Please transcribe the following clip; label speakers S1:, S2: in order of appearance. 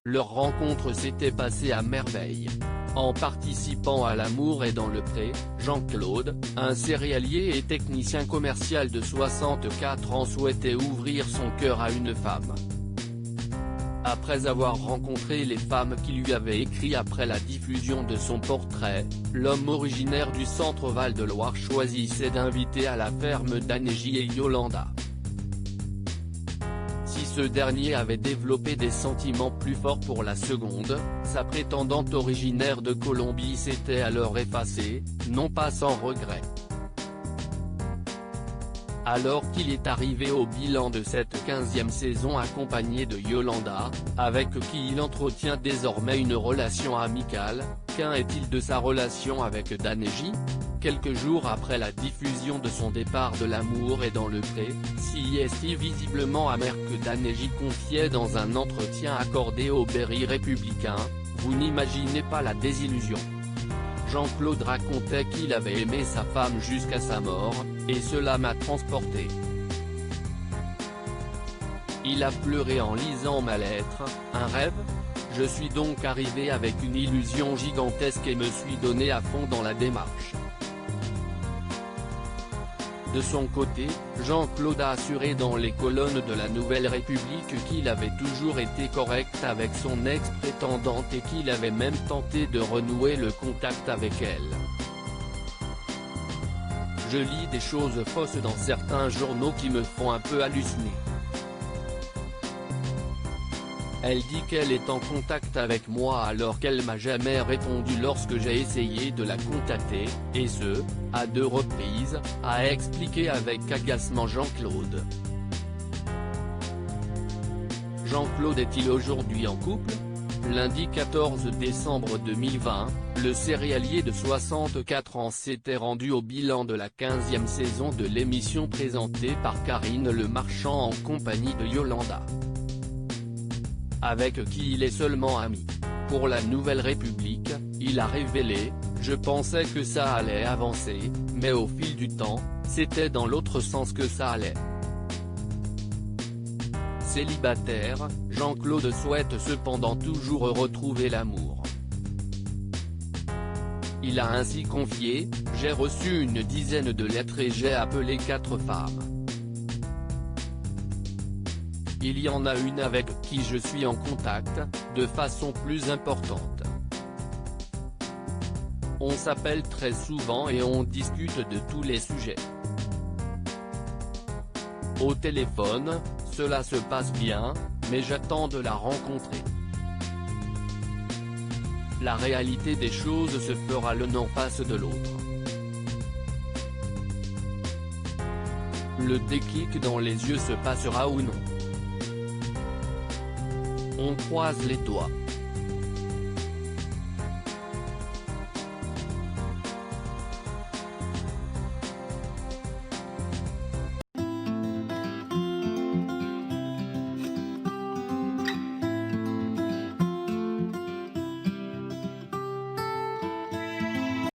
S1: Leur rencontre s'était passée à merveille. En participant à L'amour est dans le pré, Jean-Claude, un céréalier et technicien commercial de 64 ans souhaitait ouvrir son cœur à une femme. Après avoir rencontré les femmes qui lui avaient écrit après la diffusion de son portrait, l'homme originaire du centre Val-de-Loire choisissait d'inviter à la ferme Danéji et Yolanda. Si ce dernier avait développé des sentiments plus forts pour la seconde, sa prétendante originaire de Colombie s'était alors effacée, non pas sans regret. Alors qu'il est arrivé au bilan de cette 15e saison accompagné de Yolanda, avec qui il entretient désormais une relation amicale, qu'en est-il de sa relation avec Danéji? Quelques jours après la diffusion de son départ de L'amour est dans le pré, si visiblement amer que Danéji confiait dans un entretien accordé au Berry républicain, vous n'imaginez pas la désillusion. Jean-Claude racontait qu'il avait aimé sa femme jusqu'à sa mort, et cela m'a transporté. Il a pleuré en lisant ma lettre, un rêve? Je suis donc arrivé avec une illusion gigantesque et me suis donné à fond dans la démarche. De son côté, Jean-Claude a assuré dans les colonnes de la Nouvelle République qu'il avait toujours été correct avec son ex-prétendante et qu'il avait même tenté de renouer le contact avec elle. Je lis des choses fausses dans certains journaux qui me font un peu halluciner. Elle dit qu'elle est en contact avec moi alors qu'elle m'a jamais répondu lorsque j'ai essayé de la contacter, et ce, à 2 reprises, a expliqué avec agacement Jean-Claude. Jean-Claude est-il aujourd'hui en couple? Lundi 14 décembre 2020, le céréalier de 64 ans s'était rendu au bilan de la 15e saison de l'émission présentée par Karine Le Marchand en compagnie de Yolanda, avec qui il est seulement ami. Pour la Nouvelle République, il a révélé « Je pensais que ça allait avancer, mais au fil du temps, c'était dans l'autre sens que ça allait ». Célibataire, Jean-Claude souhaite cependant toujours retrouver l'amour. Il a ainsi confié « J'ai reçu une dizaine de lettres et j'ai appelé 4 femmes. Il y en a une avec qui je suis en contact, de façon plus importante. On s'appelle très souvent et on discute de tous les sujets. Au téléphone, cela se passe bien, mais j'attends de la rencontrer. La réalité des choses se fera l'un en face de l'autre. Le déclic dans les yeux se passera ou non. On croise les doigts.